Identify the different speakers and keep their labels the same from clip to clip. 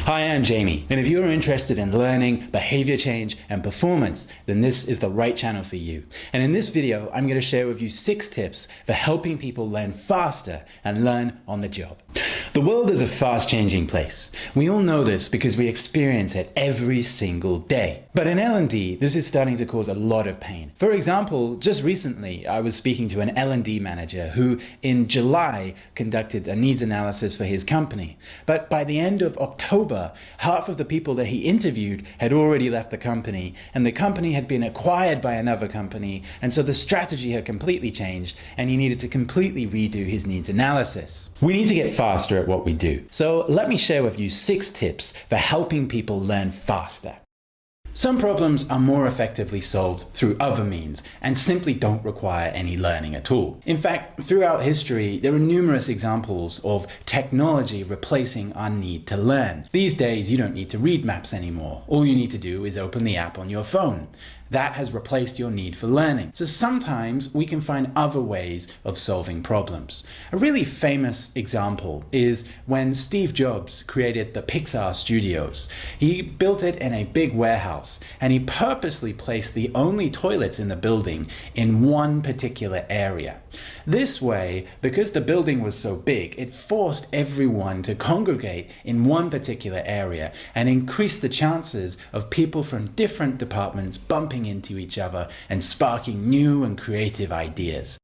Speaker 1: Hi, I'm Jamie, and if you're interested in learning, behavior change, and performance, then this is the right channel for you. And in this video, I'm going to share with you 6 tips for helping people learn faster and learn on the job. The world is a fast-changing place. We all know this because we experience it every single day. But in L&D, this is starting to cause a lot of pain. For example, just recently, I was speaking to an L&D manager who, in July, conducted a needs analysis for his company. But by the end of October, half of the people that he interviewed had already left the company, and the company had been acquired by another company, and so the strategy had completely changed, and he needed to completely redo his needs analysis. We need to get faster at what we do. So let me share with you 6 tips for helping people learn faster. Some problems are more effectively solved through other means and simply don't require any learning at all. In fact, throughout history, there are numerous examples of technology replacing our need to learn. These days, you don't need to read maps anymore. All you need to do is open the app on your phone. That has replaced your need for learning. So sometimes we can find other ways of solving problems. A really famous example is when Steve Jobs created the Pixar Studios. He built it in a big warehouse, and he purposely placed the only toilets in the building in one particular area. This way, because the building was so big, it forced everyone to congregate in one particular area and increased the chances of people from different departments bumping into each other and sparking new and creative ideas.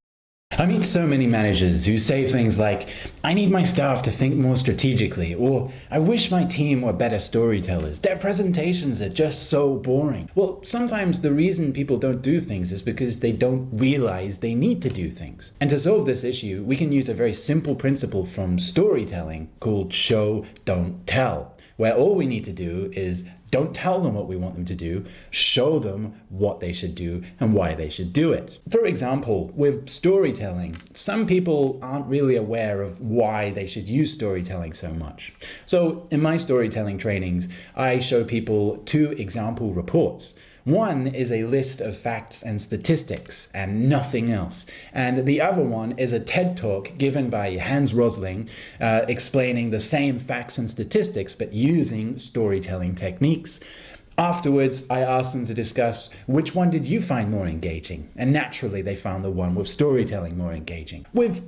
Speaker 1: I meet so many managers who say things like, "I need my staff to think more strategically," or "I wish my team were better storytellers. Their presentations are just so boring." Well, sometimes the reason people don't do things is because they don't realize they need to do things. And to solve this issue, we can use a very simple principle from storytelling called show, don't tell, where all we need to do is don't tell them what we want them to do, show them what they should do and why they should do it. For example, with storytelling, some people aren't really aware of why they should use storytelling so much. So in my storytelling trainings, I show people 2 example reports. One is a list of facts and statistics and nothing else. And the other one is a TED Talk given by Hans Rosling explaining the same facts and statistics but using storytelling techniques. Afterwards, I asked them to discuss which one did you find more engaging, and naturally they found the one with storytelling more engaging. With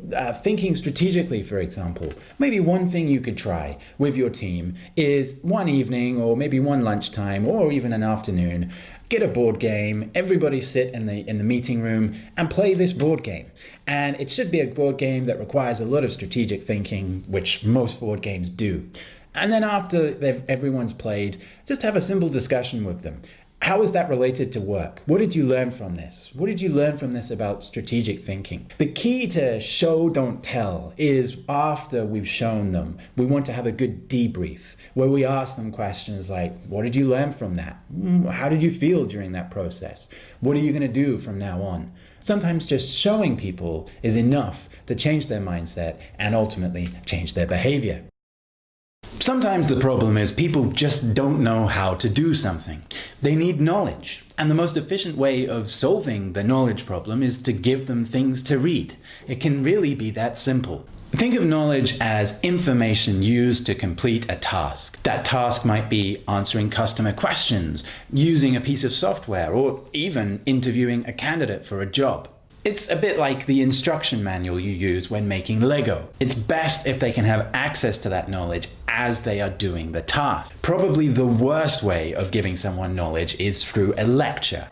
Speaker 1: thinking strategically, for example, maybe one thing you could try with your team is one evening or maybe one lunchtime or even an afternoon, get a board game, everybody sit in the meeting room and play this board game. And it should be a board game that requires a lot of strategic thinking, which most board games do. And then after everyone's played, just have a simple discussion with them. How is that related to work? What did you learn from this? What did you learn from this about strategic thinking? The key to show, don't tell is after we've shown them, we want to have a good debrief where we ask them questions like, what did you learn from that? How did you feel during that process? What are you going to do from now on? Sometimes just showing people is enough to change their mindset and ultimately change their behavior. Sometimes the problem is people just don't know how to do something. They need knowledge. And the most efficient way of solving the knowledge problem is to give them things to read. It can really be that simple. Think of knowledge as information used to complete a task. That task might be answering customer questions, using a piece of software, or even interviewing a candidate for a job. It's a bit like the instruction manual you use when making Lego. It's best if they can have access to that knowledge as they are doing the task. Probably the worst way of giving someone knowledge is through a lecture.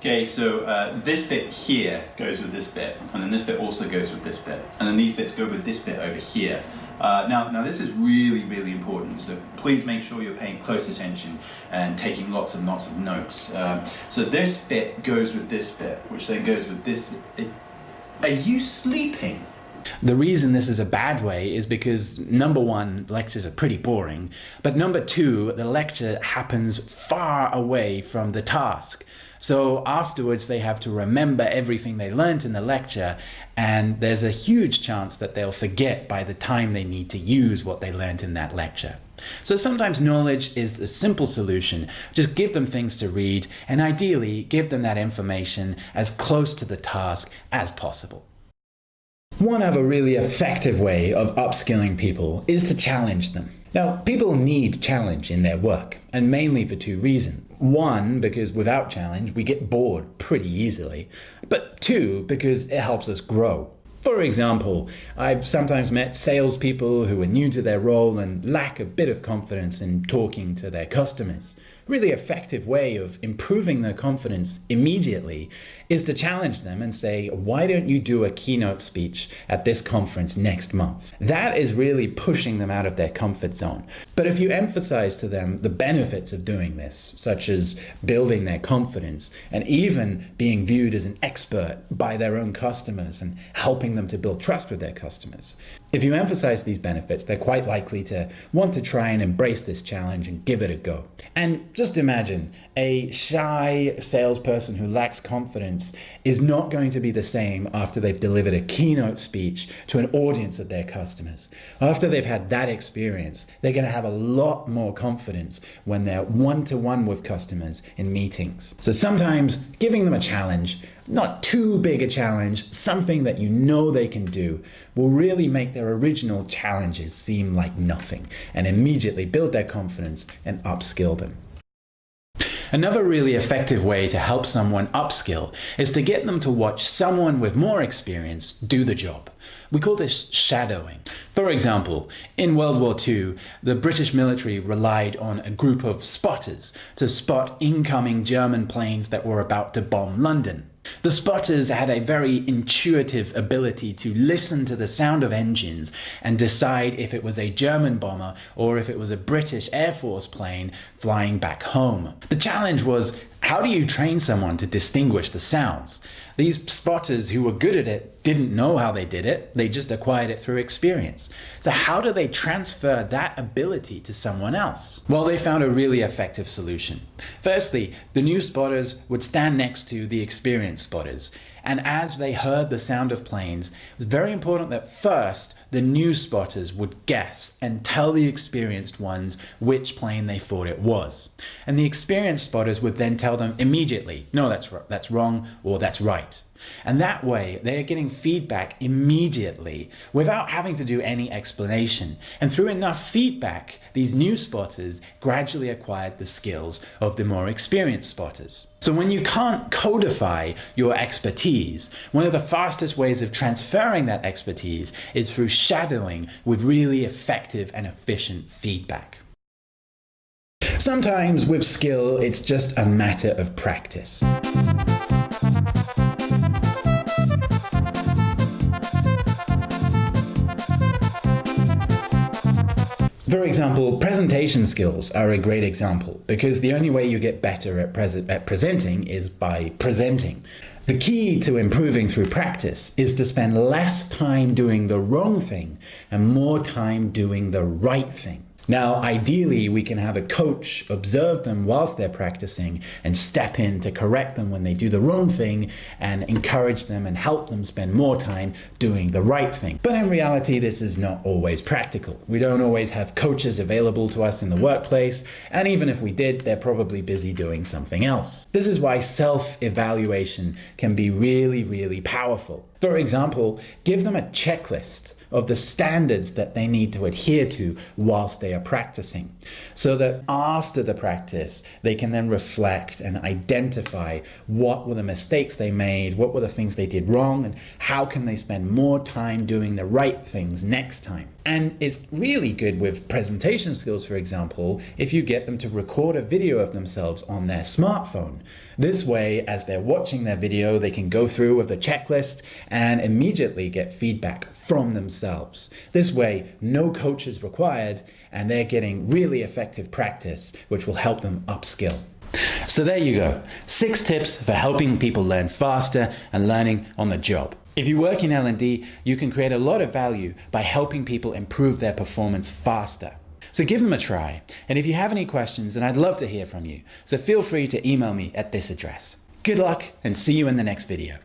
Speaker 2: Okay, so this bit here goes with this bit, and then this bit also goes with this bit, and then these bits go with this bit over here. Now this is really, really important, so please make sure you're paying close attention and taking lots and lots of notes. So this bit goes with this bit, which then goes with this. Are you sleeping?
Speaker 1: The reason this is a bad way is because, number 1, lectures are pretty boring, but number 2, the lecture happens far away from the task. So afterwards they have to remember everything they learned in the lecture, and there's a huge chance that they'll forget by the time they need to use what they learned in that lecture. So sometimes knowledge is a simple solution. Just give them things to read, and ideally give them that information as close to the task as possible. One other really effective way of upskilling people is to challenge them. Now, people need challenge in their work, and mainly for two reasons. One, because without challenge, we get bored pretty easily. But two, because it helps us grow. For example, I've sometimes met salespeople who are new to their role and lack a bit of confidence in talking to their customers. A really effective way of improving their confidence immediately is to challenge them and say, why don't you do a keynote speech at this conference next month? That is really pushing them out of their comfort zone. But if you emphasize to them the benefits of doing this, such as building their confidence and even being viewed as an expert by their own customers and helping them to build trust with their customers, if you emphasize these benefits, they're quite likely to want to try and embrace this challenge and give it a go. And just imagine a shy salesperson who lacks confidence is not going to be the same after they've delivered a keynote speech to an audience of their customers. After they've had that experience, they're going to have a lot more confidence when they're one-to-one with customers in meetings. So sometimes giving them a challenge, not too big a challenge, something that you know they can do, will really make their original challenges seem like nothing and immediately build their confidence and upskill them. Another really effective way to help someone upskill is to get them to watch someone with more experience do the job. We call this shadowing. For example, in World War II, the British military relied on a group of spotters to spot incoming German planes that were about to bomb London. The spotters had a very intuitive ability to listen to the sound of engines and decide if it was a German bomber or if it was a British Air Force plane flying back home. The challenge was, how do you train someone to distinguish the sounds? These spotters who were good at it didn't know how they did it, they just acquired it through experience. So how do they transfer that ability to someone else? Well, they found a really effective solution. Firstly, the new spotters would stand next to the experienced spotters, and as they heard the sound of planes, it was very important that first the new spotters would guess and tell the experienced ones which plane they thought it was. And the experienced spotters would then tell them immediately, no, that's wrong, or that's right. And that way, they are getting feedback immediately without having to do any explanation. And through enough feedback, these new spotters gradually acquired the skills of the more experienced spotters. So when you can't codify your expertise, one of the fastest ways of transferring that expertise is through shadowing with really effective and efficient feedback. Sometimes with skill, it's just a matter of practice. For example, presentation skills are a great example because the only way you get better at presenting is by presenting. The key to improving through practice is to spend less time doing the wrong thing and more time doing the right thing. Now, ideally, we can have a coach observe them whilst they're practicing and step in to correct them when they do the wrong thing and encourage them and help them spend more time doing the right thing. But in reality, this is not always practical. We don't always have coaches available to us in the workplace, and even if we did, they're probably busy doing something else. This is why self-evaluation can be really, really powerful. For example, give them a checklist of the standards that they need to adhere to whilst they are practicing, so that after the practice, they can then reflect and identify what were the mistakes they made, what were the things they did wrong, and how can they spend more time doing the right things next time. And it's really good with presentation skills, for example, if you get them to record a video of themselves on their smartphone. This way, as they're watching their video, they can go through with the checklist and immediately get feedback from themselves. This way, no coach is required, and they're getting really effective practice, which will help them upskill. So there you go, 6 tips for helping people learn faster and learning on the job. If you work in L&D, you can create a lot of value by helping people improve their performance faster. So give them a try. And if you have any questions, then I'd love to hear from you. So feel free to email me at this address. Good luck and see you in the next video.